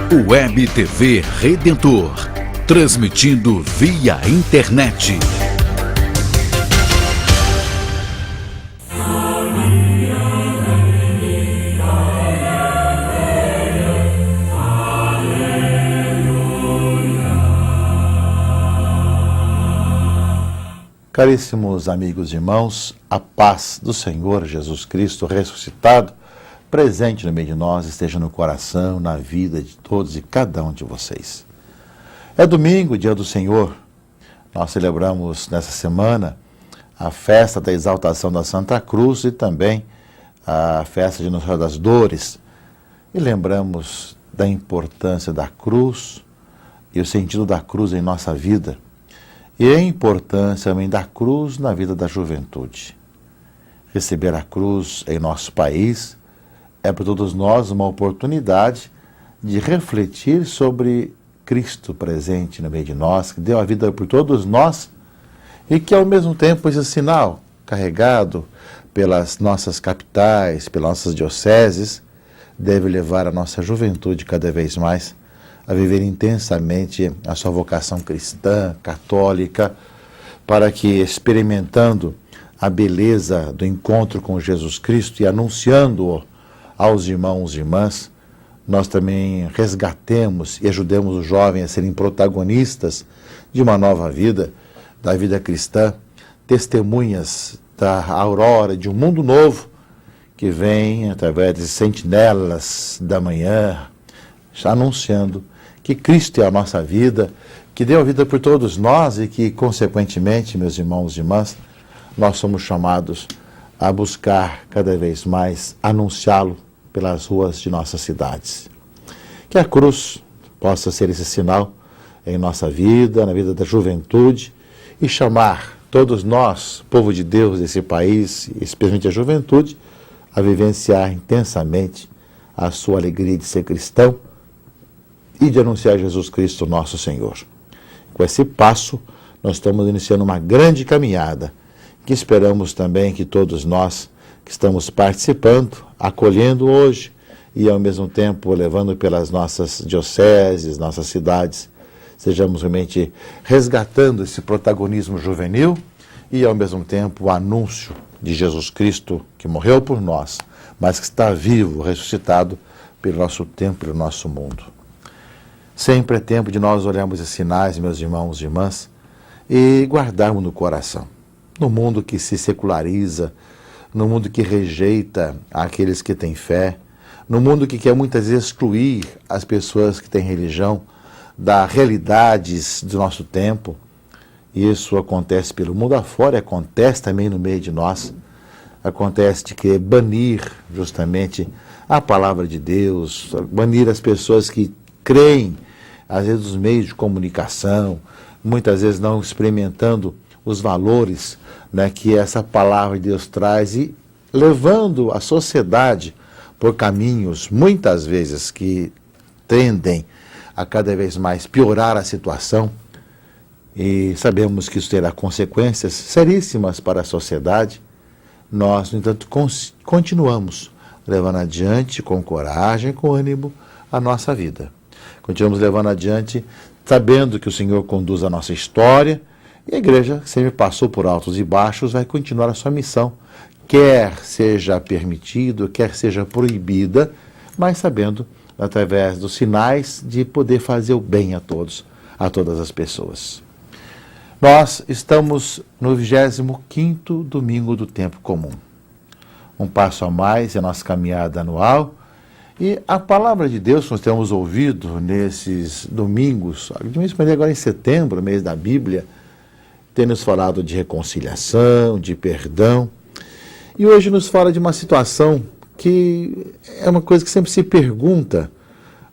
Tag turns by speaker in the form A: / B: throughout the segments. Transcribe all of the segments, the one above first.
A: Web TV Redentor, transmitindo via internet.
B: Caríssimos amigos e irmãos, a paz do Senhor Jesus Cristo ressuscitado, presente no meio de nós, esteja no coração, na vida de todos e cada um de vocês. É domingo, dia do Senhor. Nós celebramos nessa semana a festa da exaltação da Santa Cruz e também a festa de Nossa Senhora das Dores. E lembramos da importância da cruz e o sentido da cruz em nossa vida. E a importância também da cruz na vida da juventude. Receber a cruz em nosso país é para todos nós uma oportunidade de refletir sobre Cristo presente no meio de nós, que deu a vida por todos nós e que ao mesmo tempo esse sinal carregado pelas nossas capitais, pelas nossas dioceses, deve levar a nossa juventude cada vez mais a viver intensamente a sua vocação cristã, católica, para que, experimentando a beleza do encontro com Jesus Cristo e anunciando-o aos irmãos e irmãs, nós também resgatemos e ajudemos os jovens a serem protagonistas de uma nova vida, da vida cristã, testemunhas da aurora de um mundo novo que vem através de sentinelas da manhã, anunciando que Cristo é a nossa vida, que deu a vida por todos nós e que, consequentemente, meus irmãos e irmãs, nós somos chamados a buscar cada vez mais anunciá-lo pelas ruas de nossas cidades. Que a cruz possa ser esse sinal em nossa vida, na vida da juventude, e chamar todos nós, povo de Deus desse país, especialmente a juventude, a vivenciar intensamente a sua alegria de ser cristão e de anunciar Jesus Cristo, nosso Senhor. Com esse passo, nós estamos iniciando uma grande caminhada, que esperamos também que todos nós que estamos participando, acolhendo hoje e ao mesmo tempo levando pelas nossas dioceses, nossas cidades, sejamos realmente resgatando esse protagonismo juvenil e ao mesmo tempo o anúncio de Jesus Cristo que morreu por nós, mas que está vivo, ressuscitado pelo nosso tempo, pelo nosso mundo. Sempre é tempo de nós olharmos esses sinais, meus irmãos e irmãs, e guardarmos no coração. No mundo que se seculariza, no mundo que rejeita aqueles que têm fé, no mundo que quer muitas vezes excluir as pessoas que têm religião das realidades do nosso tempo, e isso acontece pelo mundo afora, acontece também no meio de nós, acontece de querer banir justamente a palavra de Deus, banir as pessoas que creem, às vezes, os meios de comunicação, muitas vezes não experimentando os valores, né, que essa palavra de Deus traz e levando a sociedade por caminhos, muitas vezes, que tendem a cada vez mais piorar a situação. E sabemos que isso terá consequências seríssimas para a sociedade. Nós, no entanto, continuamos levando adiante com coragem, com ânimo, a nossa vida. Continuamos levando adiante, sabendo que o Senhor conduz a nossa história, e a igreja sempre passou por altos e baixos, vai continuar a sua missão, quer seja permitido, quer seja proibida, mas sabendo, através dos sinais, de poder fazer o bem a todos, a todas as pessoas. Nós estamos no 25º domingo do tempo comum. Um passo a mais é a nossa caminhada anual. E a palavra de Deus que nós temos ouvido nesses domingos, principalmente agora em setembro, mês da Bíblia, tem nos falado de reconciliação, de perdão. E hoje nos fala de uma situação que é uma coisa que sempre se pergunta,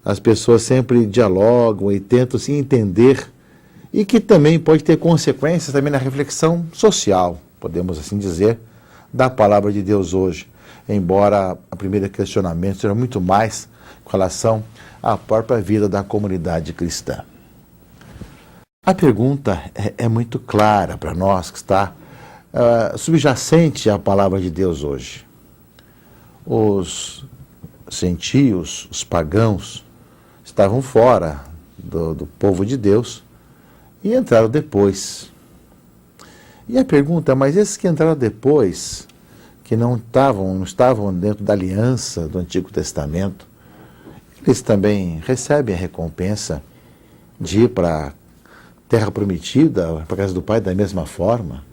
B: as pessoas sempre dialogam e tentam se entender, e que também pode ter consequências também na reflexão social, podemos assim dizer, da palavra de Deus hoje. Embora o primeiro questionamento seja muito mais com relação à própria vida da comunidade cristã. A pergunta é muito clara para nós que está subjacente à palavra de Deus hoje. Os gentios, os pagãos, estavam fora do povo de Deus e entraram depois. E a pergunta é, mas esses que entraram depois, que não estavam dentro da aliança do Antigo Testamento, eles também recebem a recompensa de ir para a Terra Prometida, para a casa do Pai, da mesma forma?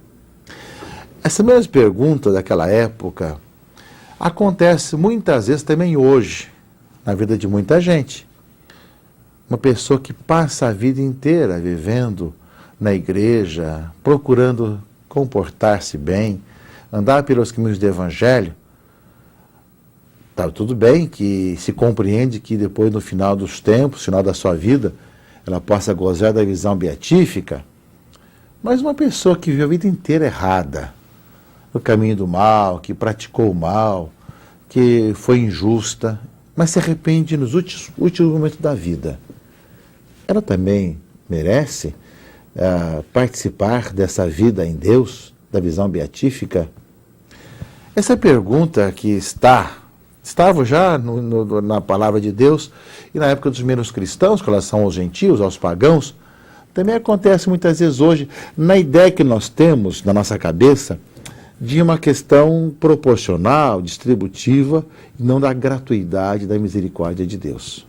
B: Essa mesma pergunta daquela época acontece muitas vezes também hoje, na vida de muita gente. Uma pessoa que passa a vida inteira vivendo na igreja, procurando comportar-se bem, andar pelos caminhos do Evangelho. Tá tudo bem que se compreende que depois, no final dos tempos, no final da sua vida, ela possa gozar da visão beatífica, mas uma pessoa que viveu a vida inteira errada, no caminho do mal, que praticou o mal, que foi injusta, mas se arrepende nos últimos momentos da vida, ela também merece participar dessa vida em Deus, da visão beatífica? Essa pergunta que estava já na palavra de Deus e na época dos primeiros cristãos, com relação aos gentios, aos pagãos, também acontece muitas vezes hoje, na ideia que nós temos na nossa cabeça de uma questão proporcional, distributiva, e não da gratuidade, da misericórdia de Deus.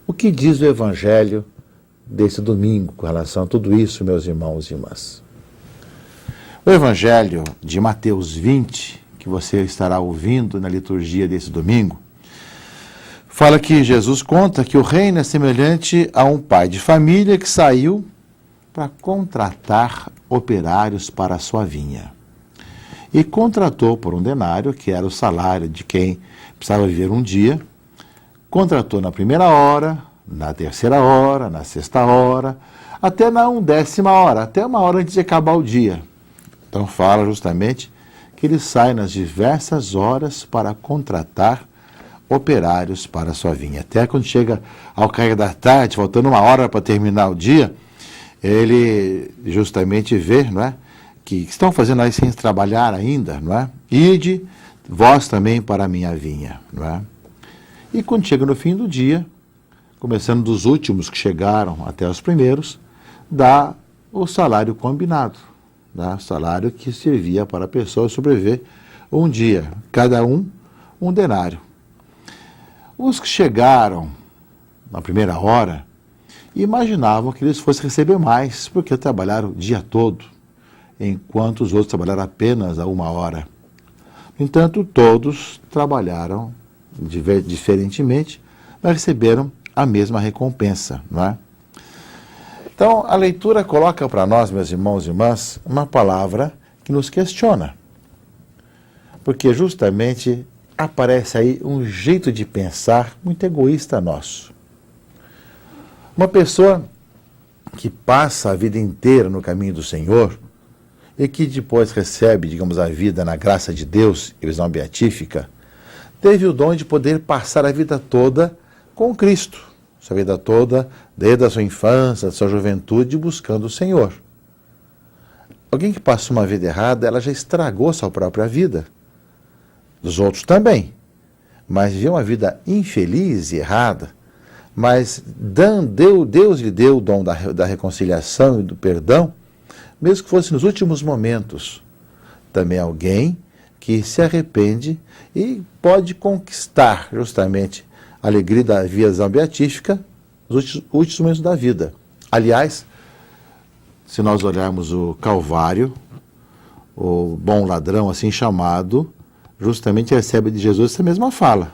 B: O que diz o Evangelho desse domingo com relação a tudo isso, meus irmãos e irmãs? O Evangelho de Mateus 20, que você estará ouvindo na liturgia desse domingo, fala que Jesus conta que o reino é semelhante a um pai de família que saiu para contratar operários para a sua vinha. E contratou por um denário, que era o salário de quem precisava viver um dia, contratou na primeira hora, na terceira hora, na sexta hora, até na 1/10ª hora, até uma hora antes de acabar o dia. Então fala justamente que ele sai nas diversas horas para contratar operários para a sua vinha. Até quando chega ao cair da tarde, faltando uma hora para terminar o dia, ele justamente vê, não é, que estão fazendo aí sem trabalhar ainda, não é? Ide, vós também para a minha vinha, não é? E quando chega no fim do dia, começando dos últimos que chegaram até os primeiros, dá o salário combinado, dá o salário que servia para a pessoa sobreviver um dia, cada um denário. Os que chegaram na primeira hora imaginavam que eles fossem receber mais, porque trabalharam o dia todo, enquanto os outros trabalharam apenas a 1 hora. No entanto, todos trabalharam diferentemente, mas receberam a mesma recompensa, não é? Então, a leitura coloca para nós, meus irmãos e irmãs, uma palavra que nos questiona. Porque justamente aparece aí um jeito de pensar muito egoísta nosso. Uma pessoa que passa a vida inteira no caminho do Senhor e que depois recebe, digamos, a vida na graça de Deus e visão beatífica, teve o dom de poder passar a vida toda com Cristo, sua vida toda, desde a sua infância, da sua juventude, buscando o Senhor. Alguém que passou uma vida errada, ela já estragou sua própria vida. Dos outros também. Mas viveu uma vida infeliz e errada, mas Deus lhe deu o dom da reconciliação e do perdão, mesmo que fosse nos últimos momentos. Também alguém que se arrepende e pode conquistar justamente a alegria da visão beatífica nos últimos momentos da vida. Aliás, se nós olharmos o Calvário, o bom ladrão assim chamado, justamente recebe de Jesus essa mesma fala.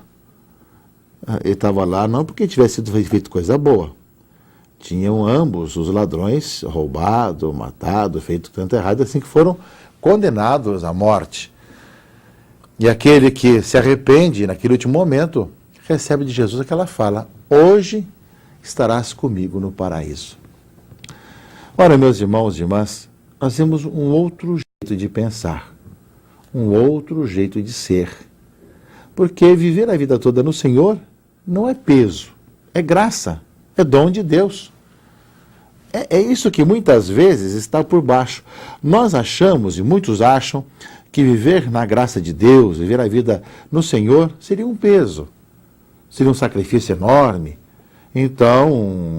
B: Ele estava lá não porque tivesse sido feito coisa boa. Tinham ambos os ladrões roubado, matado, feito tanto errado, assim que foram condenados à morte. E aquele que se arrepende naquele último momento, recebe de Jesus aquela fala: hoje estarás comigo no paraíso. Ora, meus irmãos e irmãs, nós temos um outro jeito de pensar, um outro jeito de ser. Porque viver a vida toda no Senhor não é peso, é graça, é dom de Deus. É isso que muitas vezes está por baixo. Nós achamos, e muitos acham, que viver na graça de Deus, viver a vida no Senhor, seria um peso, seria um sacrifício enorme. Então,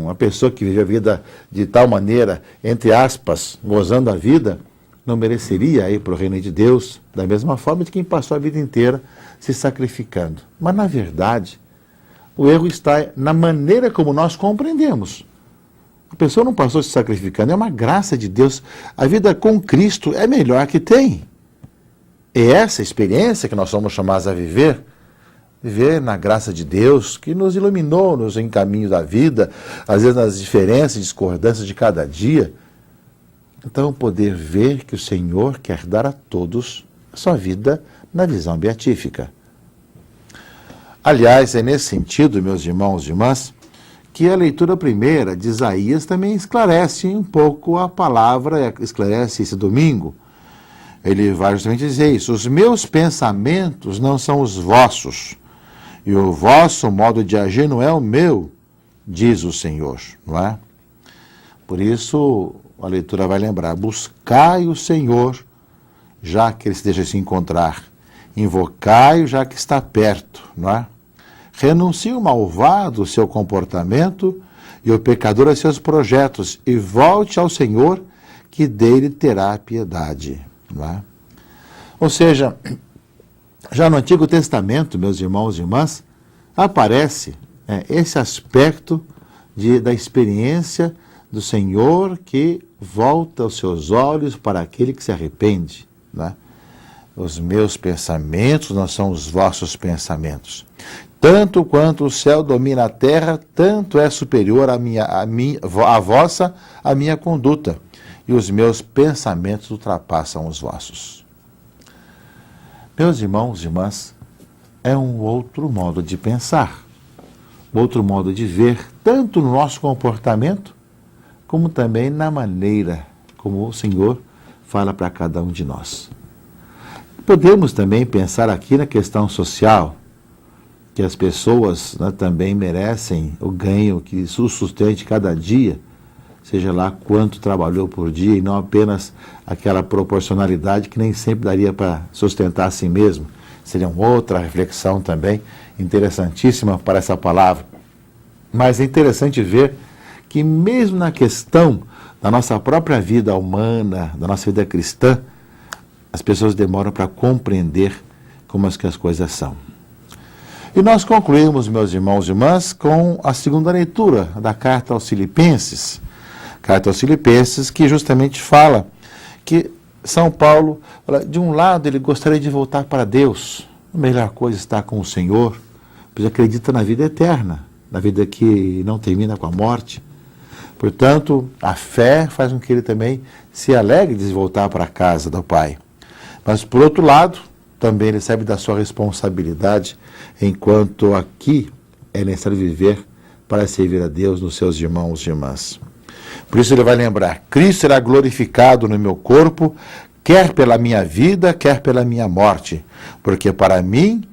B: uma pessoa que vive a vida de tal maneira, entre aspas, gozando a vida, não mereceria ir para o reino de Deus, da mesma forma de quem passou a vida inteira se sacrificando. Mas, na verdade, o erro está na maneira como nós compreendemos. A pessoa não passou se sacrificando, é uma graça de Deus. A vida com Cristo é a melhor que tem. É essa experiência que nós somos chamados a viver na graça de Deus, que nos iluminou nos encaminhos da vida, às vezes nas diferenças e discordâncias de cada dia. Então, poder ver que o Senhor quer dar a todos a sua vida na visão beatífica. Aliás, é nesse sentido, meus irmãos e irmãs, que a leitura primeira de Isaías também esclarece um pouco a palavra, esclarece esse domingo. Ele vai justamente dizer isso: os meus pensamentos não são os vossos, e o vosso modo de agir não é o meu, diz o Senhor, não é? Por isso, a leitura vai lembrar: buscai o Senhor, já que ele se deixa se encontrar, invocai-o, já que está perto, não é? Renuncie o malvado ao seu comportamento e o pecador a seus projetos, e volte ao Senhor, que dele terá piedade, não é? Ou seja, já no Antigo Testamento, meus irmãos e irmãs, aparece esse aspecto da experiência do Senhor que volta os seus olhos para aquele que se arrepende, né? Os meus pensamentos não são os vossos pensamentos. Tanto quanto o céu domina a terra, tanto é superior a vossa, a minha conduta, e os meus pensamentos ultrapassam os vossos. Meus irmãos e irmãs, é um outro modo de pensar, outro modo de ver, tanto no nosso comportamento, como também na maneira como o Senhor fala para cada um de nós. Podemos também pensar aqui na questão social, que as pessoas, né, também merecem o ganho que o sustente cada dia, seja lá quanto trabalhou por dia, e não apenas aquela proporcionalidade que nem sempre daria para sustentar a si mesmo. Seria uma outra reflexão também interessantíssima para essa palavra. Mas é interessante ver que mesmo na questão da nossa própria vida humana, da nossa vida cristã, as pessoas demoram para compreender como as coisas são. E nós concluímos, meus irmãos e irmãs, com a segunda leitura da carta aos Filipenses. Carta aos Filipenses, que justamente fala que São Paulo, de um lado, ele gostaria de voltar para Deus. A melhor coisa está com o Senhor, pois acredita na vida eterna, na vida que não termina com a morte. Portanto, a fé faz com que ele também se alegre de voltar para a casa do Pai. Mas, por outro lado, também ele sabe da sua responsabilidade, enquanto aqui é necessário viver para servir a Deus nos seus irmãos e irmãs. Por isso ele vai lembrar: Cristo será glorificado no meu corpo, quer pela minha vida, quer pela minha morte, porque para mim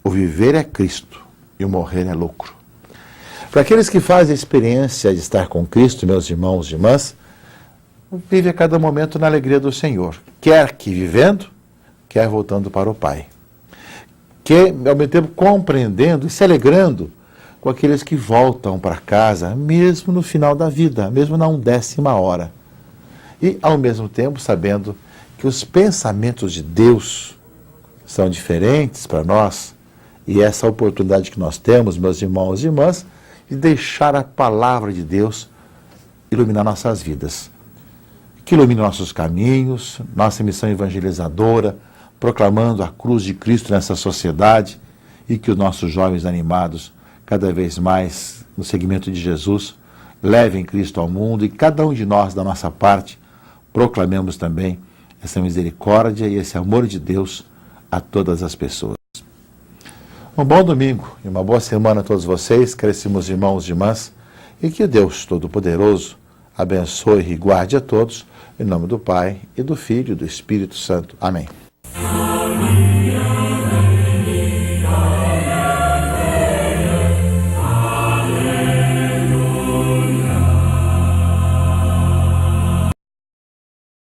B: o viver é Cristo e o morrer é lucro. Para aqueles que fazem a experiência de estar com Cristo, meus irmãos e irmãs, vive a cada momento na alegria do Senhor, quer que vivendo, quer voltando para o Pai. Que, ao mesmo tempo, compreendendo e se alegrando com aqueles que voltam para casa, mesmo no final da vida, mesmo na 1ª hora. E, ao mesmo tempo, sabendo que os pensamentos de Deus são diferentes para nós, e essa oportunidade que nós temos, meus irmãos e irmãs, de deixar a palavra de Deus iluminar nossas vidas. Que ilumine nossos caminhos, nossa missão evangelizadora, proclamando a cruz de Cristo nessa sociedade, e que os nossos jovens animados, cada vez mais no seguimento de Jesus, levem Cristo ao mundo, e cada um de nós, da nossa parte, proclamemos também essa misericórdia e esse amor de Deus a todas as pessoas. Um bom domingo e uma boa semana a todos vocês, caríssimos irmãos e irmãs, e que Deus Todo-Poderoso abençoe e guarde a todos, em nome do Pai, e do Filho e do Espírito Santo. Amém.